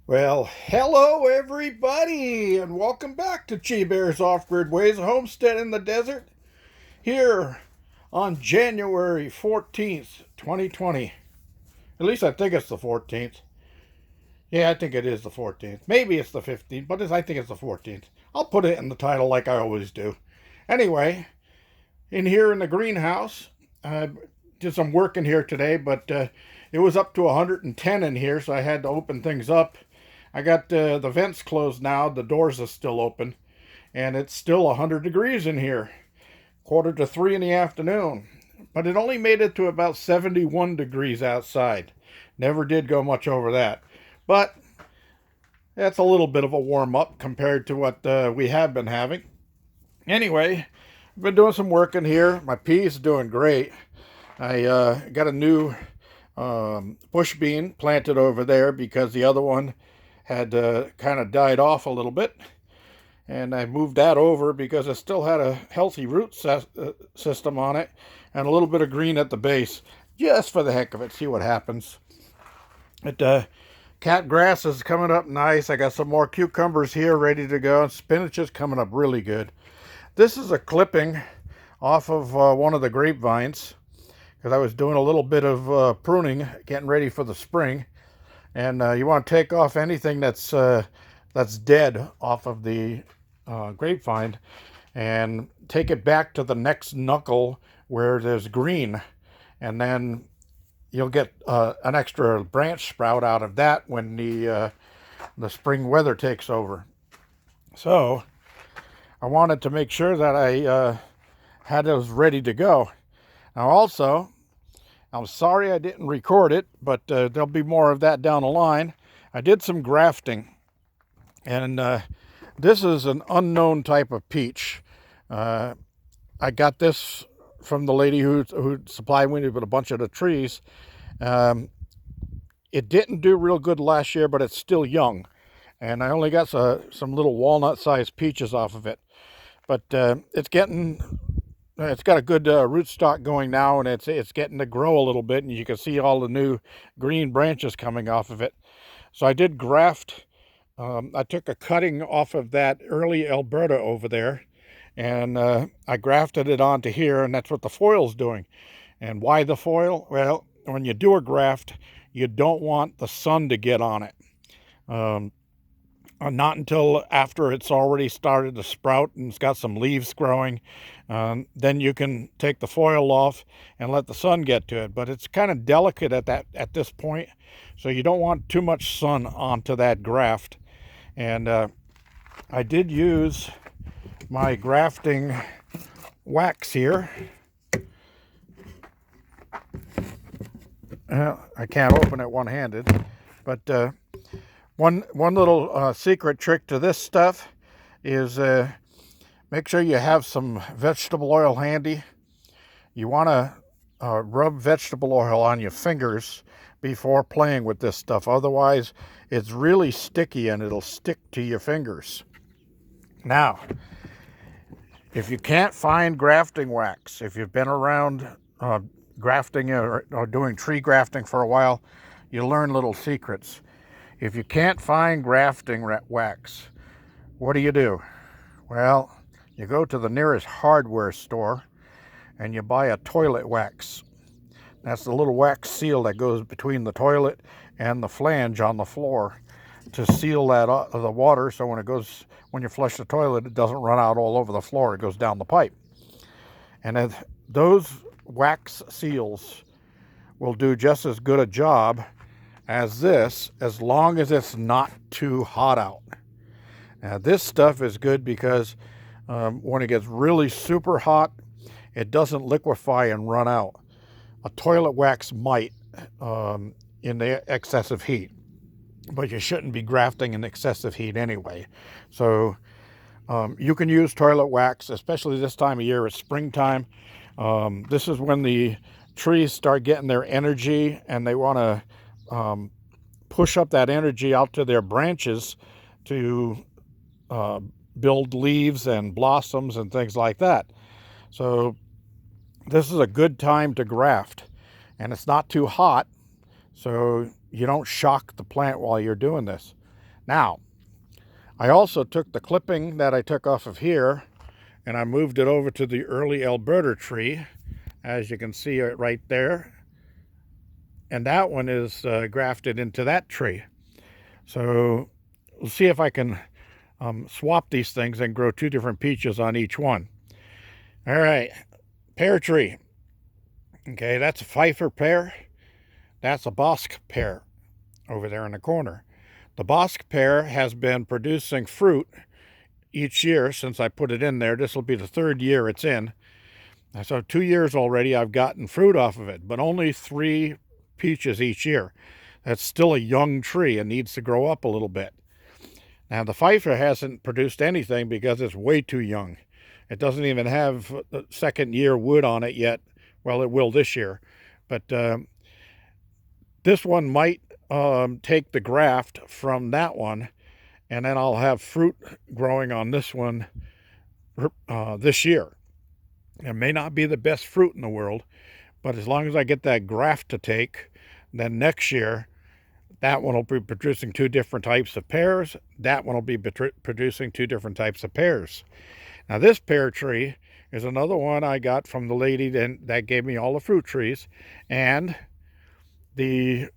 Well, hello everybody, and welcome back to Chi Bear's Off-Grid Ways, a homestead in the desert, here on January 14th, 2020. At least I think it's the 14th. Yeah, I think it is the 14th. Maybe it's the 15th, but I think it's the 14th. I'll put it in the title like I always do. Anyway, in here in the greenhouse, I did some work in here today, but it was up to 110 in here, so I had to open things up. I got the vents closed now. The doors are still open, and it's still 100 degrees in here. Quarter to 3 in the afternoon. But it only made it to about 71 degrees outside. Never did go much over that. But that's a little bit of a warm up compared to what we have been having. Anyway, I've been doing some work in here. My peas doing great. I got a new bush bean planted over there because the other one had kind of died off a little bit, and I moved that over because it still had a healthy root system on it and a little bit of green at the base, just for the heck of it. See what happens. Cat grass is coming up nice. I got some more cucumbers here ready to go, and spinach is coming up really good. This is a clipping off of one of the grapevines because I was doing a little bit of pruning, getting ready for the spring. And you want to take off anything that's dead off of the grapevine and take it back to the next knuckle where there's green, and then you'll get an extra branch sprout out of that when the spring weather takes over. So I wanted to make sure that I had those ready to go. Now also, I'm sorry I didn't record it, but there'll be more of that down the line. I did some grafting, and this is an unknown type of peach. I got this from the lady who supplied me with a bunch of the trees. It didn't do real good last year, but it's still young, and I only got some little walnut-sized peaches off of it. But it's got a good rootstock going now, and it's getting to grow a little bit, and you can see all the new green branches coming off of it. So I did graft. I took a cutting off of that early Alberta over there, and I grafted it onto here, and that's what the foil's doing. And why the foil? Well, when you do a graft, you don't want the sun to get on it. Not until after it's already started to sprout and it's got some leaves growing. Then you can take the foil off and let the sun get to it. But it's kind of delicate at this point, so you don't want too much sun onto that graft. And I did use my grafting wax here. I can't open it one-handed, but one little secret trick to this stuff is make sure you have some vegetable oil handy. You want to rub vegetable oil on your fingers before playing with this stuff. Otherwise, it's really sticky and it'll stick to your fingers. Now, if you can't find grafting wax, if you've been around grafting or doing tree grafting for a while, you learn little secrets. If you can't find grafting wax, what do? Well, you go to the nearest hardware store and you buy a toilet wax. That's the little wax seal that goes between the toilet and the flange on the floor to seal that the water, so when you flush the toilet, it doesn't run out all over the floor. It goes down the pipe. And those wax seals will do just as good a job as this, as long as it's not too hot out. Now, this stuff is good because when it gets really super hot, it doesn't liquefy and run out. A toilet wax might in the excessive heat, but you shouldn't be grafting in excessive heat anyway. So you can use toilet wax, especially this time of year. It's springtime. This is when the trees start getting their energy, and they want to push up that energy out to their branches to build leaves and blossoms and things like that. So this is a good time to graft, and it's not too hot, so you don't shock the plant while you're doing this. Now, I also took the clipping that I took off of here and I moved it over to the early Alberta tree, as you can see it right there. And that one is grafted into that tree. So we'll see if I can swap these things and grow 2 different peaches on each one. All right, pear tree. Okay, that's a Pfeiffer pear. That's a Bosc pear over there in the corner. The Bosc pear has been producing fruit each year since I put it in there. This will be the 3rd year it's in. So 2 years already I've gotten fruit off of it, but only 3 peaches each year. That's still a young tree and needs to grow up a little bit. Now the Pfeiffer hasn't produced anything because it's way too young. It doesn't even have the 2nd year wood on it yet. Well, it will this year, but this one might take the graft from that one, and then I'll have fruit growing on this one this year. It may not be the best fruit in the world, but as long as I get that graft to take, then next year that one will be producing 2 different types of pears. That one will be producing 2 different types of pears. Now this pear tree is another one I got from the lady that gave me all the fruit trees, and the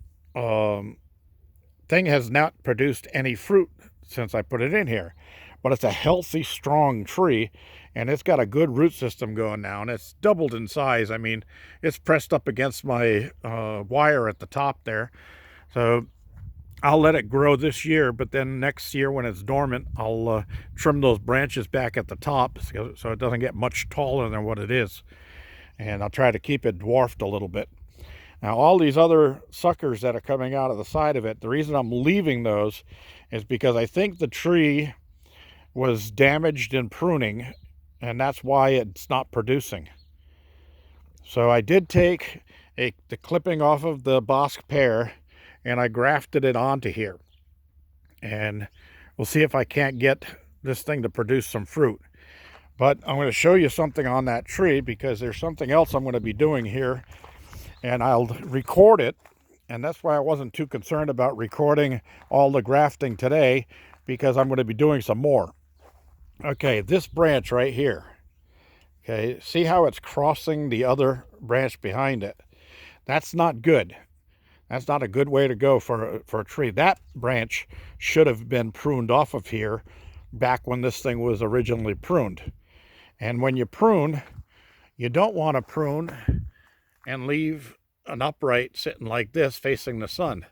thing has not produced any fruit since I put it in here. But it's a healthy, strong tree, and it's got a good root system going now, and it's doubled in size. I mean, it's pressed up against my wire at the top there. So I'll let it grow this year, but then next year when it's dormant, I'll trim those branches back at the top so it doesn't get much taller than what it is. And I'll try to keep it dwarfed a little bit. Now, all these other suckers that are coming out of the side of it, the reason I'm leaving those is because I think the tree was damaged in pruning, and that's why it's not producing. So I did take the clipping off of the Bosc pear, and I grafted it onto here. And we'll see if I can't get this thing to produce some fruit. But I'm going to show you something on that tree, because there's something else I'm going to be doing here, and I'll record it. And that's why I wasn't too concerned about recording all the grafting today, because I'm going to be doing some more. Okay, this branch right here. Okay, see how it's crossing the other branch behind it? That's not good. That's not a good way to go for a tree. That branch should have been pruned off of here back when this thing was originally pruned. And when you prune, you don't want to prune and leave an upright sitting like this facing the sun.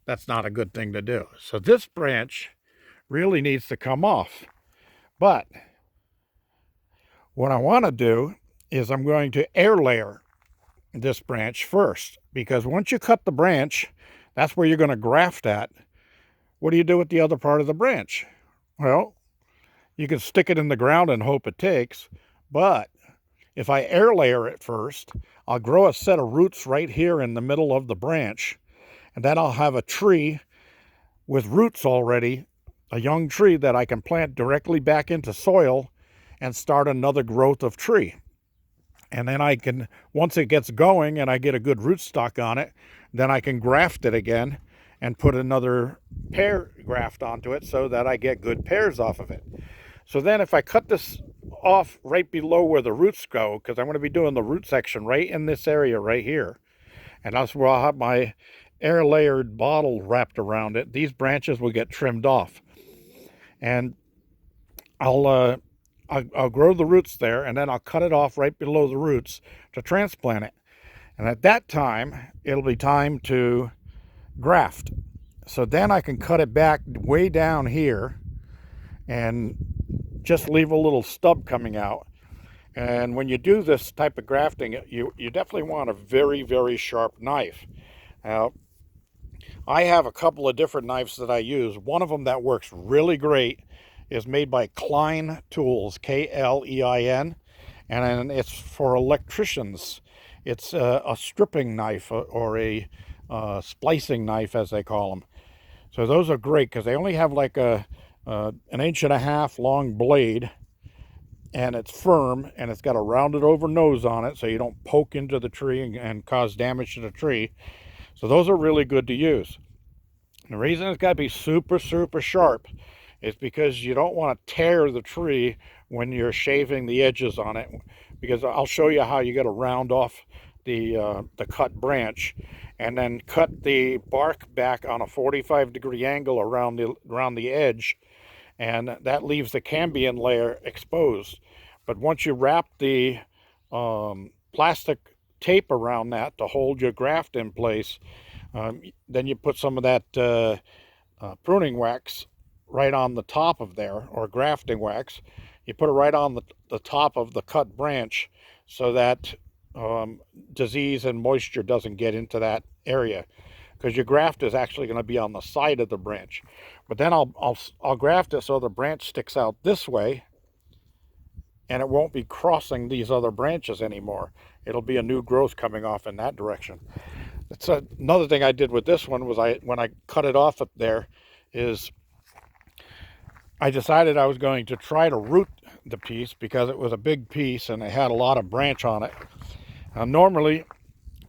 That's not a good thing to do. So this branch really needs to come off. But what I want to do is I'm going to air layer this branch first, because once you cut the branch, that's where you're going to graft at. What do you do with the other part of the branch? Well, you can stick it in the ground and hope it takes, but if I air layer it first, I'll grow a set of roots right here in the middle of the branch, and then I'll have a tree with roots already, a young tree that I can plant directly back into soil and start another growth of tree. And then I can, once it gets going and I get a good rootstock on it, then I can graft it again and put another pear graft onto it so that I get good pears off of it. So then if I cut this off right below where the roots go, because I'm going to be doing the root section right in this area right here, and that's where I'll have my air layered bottle wrapped around it, these branches will get trimmed off. And I'll grow the roots there, and then I'll cut it off right below the roots to transplant it. And at that time, it'll be time to graft. So then I can cut it back way down here and just leave a little stub coming out. And when you do this type of grafting, you definitely want a very, very sharp knife. Now, I have a couple of different knives that I use. One of them that works really great is made by Klein Tools, K-L-E-I-N, and it's for electricians. It's a stripping knife or a splicing knife, as they call them. So those are great because they only have like an 1.5 inch long blade, and it's firm, and it's got a rounded over nose on it so you don't poke into the tree and cause damage to the tree. So those are really good to use. The reason it's got to be super, super sharp is because you don't want to tear the tree when you're shaving the edges on it. Because I'll show you how you got to round off the cut branch, and then cut the bark back on a 45-degree angle around the edge, and that leaves the cambium layer exposed. But once you wrap the plastic tape around that to hold your graft in place, then you put some of that pruning wax right on the top of there, or grafting wax. You put it right on the top of the cut branch so that disease and moisture doesn't get into that area, because your graft is actually going to be on the side of the branch. But then I'll graft it so the branch sticks out this way, and it won't be crossing these other branches anymore. It'll be a new growth coming off in that direction. That's another thing I did with this one was when I cut it off up there, is I decided I was going to try to root the piece because it was a big piece and it had a lot of branch on it. Normally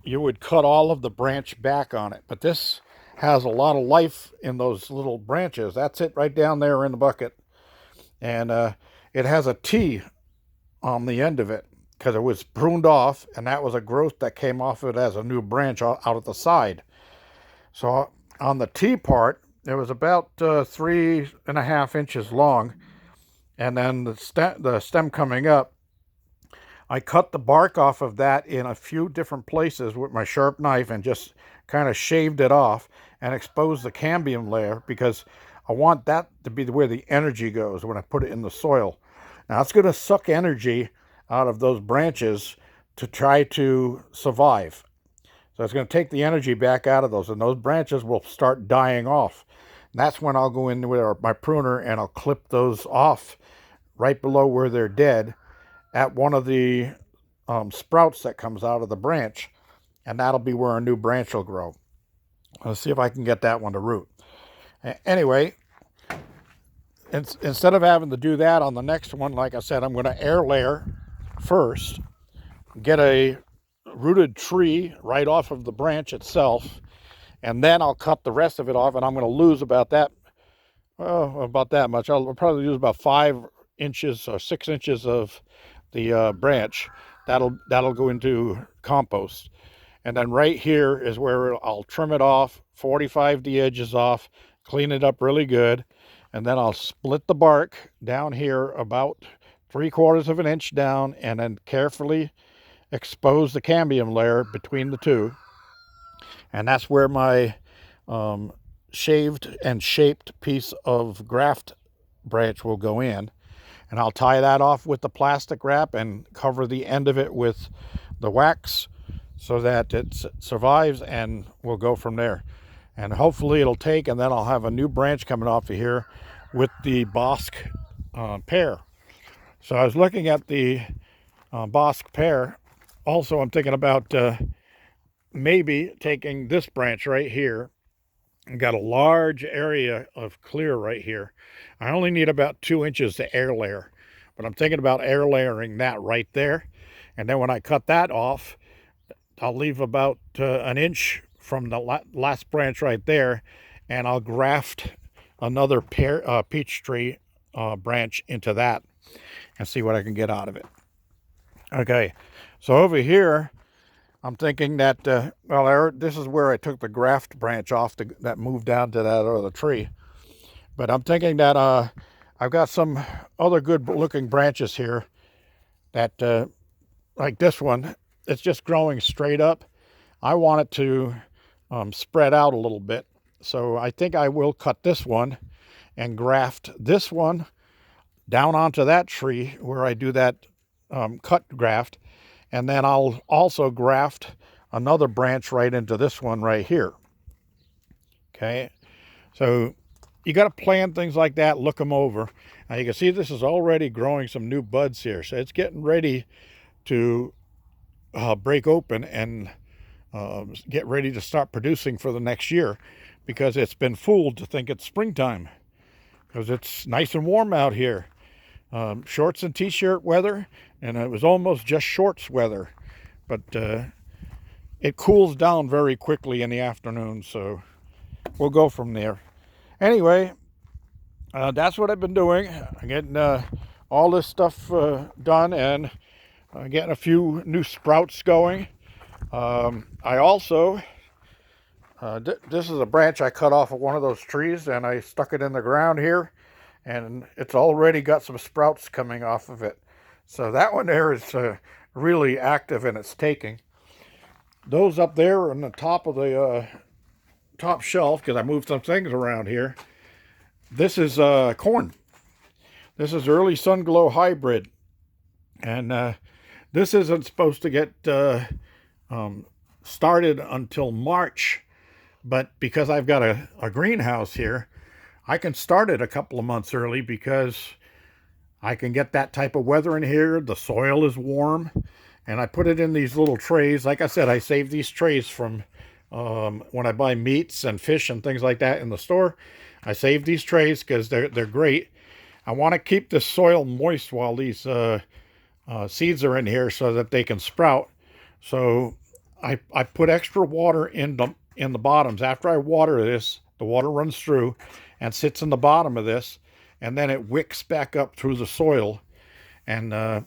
you would cut all of the branch back on it, but this has a lot of life in those little branches. That's it right down there in the bucket. And it has a T on the end of it because it was pruned off, and that was a growth that came off of it as a new branch out at the side. So on the T part, it was about 3.5 inches long, and then the stem coming up, I cut the bark off of that in a few different places with my sharp knife and just kind of shaved it off and exposed the cambium layer, because I want that to be where the energy goes when I put it in the soil. Now it's going to suck energy out of those branches to try to survive. So it's going to take the energy back out of those, and those branches will start dying off. And that's when I'll go in with my pruner and I'll clip those off right below where they're dead at one of the sprouts that comes out of the branch, and that'll be where a new branch will grow. Let's see if I can get that one to root. Anyway, instead of having to do that on the next one, like I said, I'm going to air layer first, get a rooted tree right off of the branch itself, and then I'll cut the rest of it off, and I'm going to lose about that much. I'll probably lose about 5 inches or 6 inches of the branch. That'll go into compost. And then right here is where I'll trim it off, 45 the edges off, clean it up really good, and then I'll split the bark down here about 3/4 of an inch down, and then carefully expose the cambium layer between the two. And that's where my shaved and shaped piece of graft branch will go in. And I'll tie that off with the plastic wrap and cover the end of it with the wax so that it survives, and we'll go from there. And hopefully it'll take, and then I'll have a new branch coming off of here with the Bosc pear. So I was looking at the Bosc pear. Also, I'm thinking about maybe taking this branch right here. I've got a large area of clear right here. I only need about 2 inches to air layer, but I'm thinking about air layering that right there. And then when I cut that off, I'll leave about an inch from the last branch right there, and I'll graft another peach tree branch into that and see what I can get out of it. Okay, so over here, I'm thinking that, this is where I took the graft branch off that moved down to that other tree. But I'm thinking that I've got some other good looking branches here that, like this one, it's just growing straight up. I want it to spread out a little bit. So I think I will cut this one and graft this one down onto that tree where I do that cut graft. And then I'll also graft another branch right into this one right here. Okay, so you got to plan things like that, look them over. Now you can see this is already growing some new buds here. So it's getting ready to break open and get ready to start producing for the next year, because it's been fooled to think it's springtime because it's nice and warm out here. Shorts and t-shirt weather, and it was almost just shorts weather, but it cools down very quickly in the afternoon. So we'll go from there. Anyway, that's what I've been doing. I'm getting all this stuff done, and getting a few new sprouts going. I also, this is a branch I cut off of one of those trees, and I stuck it in the ground here, and it's already got some sprouts coming off of it. So that one there is really active in its taking. Those up there on the top of the top shelf, because I moved some things around here, this is corn. This is early sun glow hybrid, and this isn't supposed to get started until March, but because I've got a greenhouse here, I can start it a couple of months early because I can get that type of weather in here. The soil is warm, and I put it in these little trays. Like I said, I save these trays from when I buy meats and fish and things like that in the store. I save these trays because they're great. I want to keep the soil moist while these seeds are in here so that they can sprout. So I put extra water in the bottoms. After I water this, the water runs through and sits in the bottom of this, and then it wicks back up through the soil, and I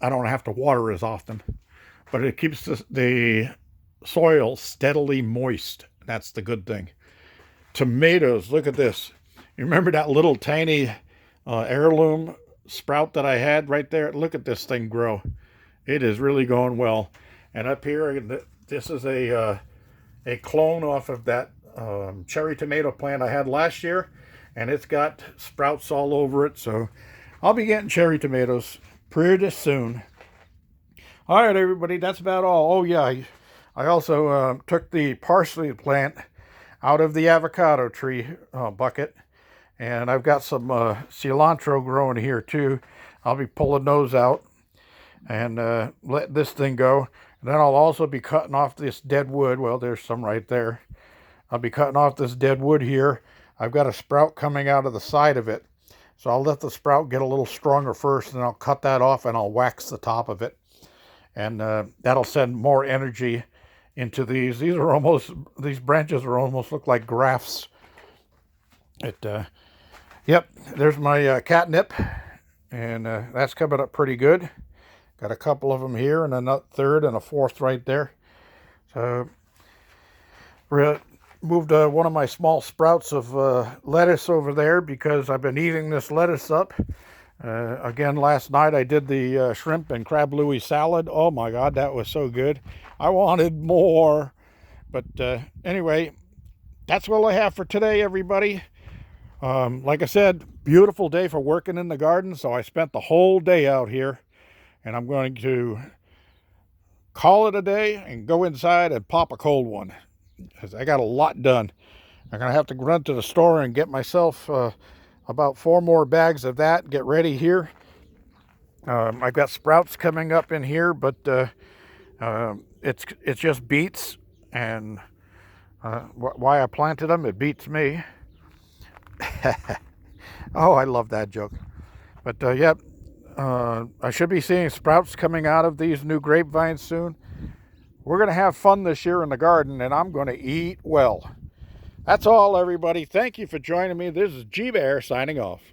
don't have to water as often. But it keeps the soil steadily moist. That's the good thing. Tomatoes, look at this. You remember that little tiny heirloom sprout that I had right there? Look at this thing grow. It is really going well. And up here, this is a clone off of that cherry tomato plant I had last year, and it's got sprouts all over it. So I'll be getting cherry tomatoes pretty soon. All right, everybody, that's about all. Oh yeah, I also took the parsley plant out of the avocado tree bucket, and I've got some cilantro growing here too. I'll be pulling those out and let this thing go. And then I'll also be cutting off this dead wood. Well, there's some right there. I'll be cutting off this dead wood here. I've got a sprout coming out of the side of it. So I'll let the sprout get a little stronger first, and I'll cut that off and I'll wax the top of it. And that'll send more energy into these. These branches are almost look like grafts. Yep, there's my catnip, and that's coming up pretty good. Got a couple of them here, and a third and a fourth right there. So moved one of my small sprouts of lettuce over there because I've been eating this lettuce up. Again, last night I did the shrimp and crab louis salad. Oh my God, that was so good. I wanted more. But anyway, that's what I have for today, everybody. Like I said, beautiful day for working in the garden, so I spent the whole day out here. And I'm going to call it a day and go inside and pop a cold one, because I got a lot done. I'm going to have to run to the store and get myself about 4 more bags of that, get ready here. I've got sprouts coming up in here, but it's just beets, and why I planted them, it beats me. Oh, I love that joke. But yep, I should be seeing sprouts coming out of these new grapevines soon. We're going to have fun this year in the garden, and I'm going to eat well. That's all, everybody. Thank you for joining me. This is G Bear signing off.